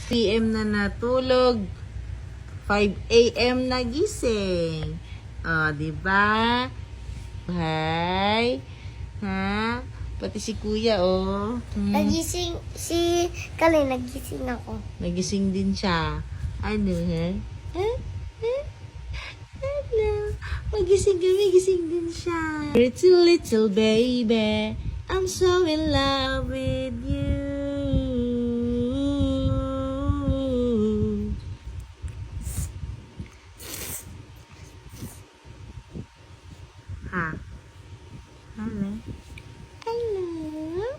PM na natulog. 5 AM nagising. O, diba? Hi. Ha? Pati si kuya, oh. Nagising si Kali, nagising ako. Nagising din siya. Ano, ha? Ha? Ha? Hello. Magising kami, gising din siya. Pretty little baby, I'm so in love with you. Ha? Hello? Hello?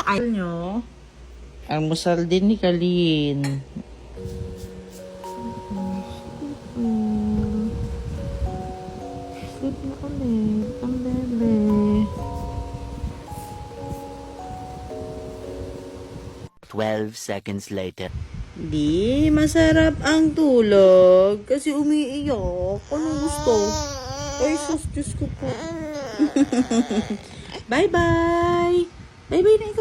Ayaw nyo? Almusal din ni Kalin. Sleep na ulit ang bebe. Seconds later. Di, masarap ang tulog. Kasi umiiyak. Anong gusto? Ay, sus, Diyos ko po. Bye-bye. Bye-bye na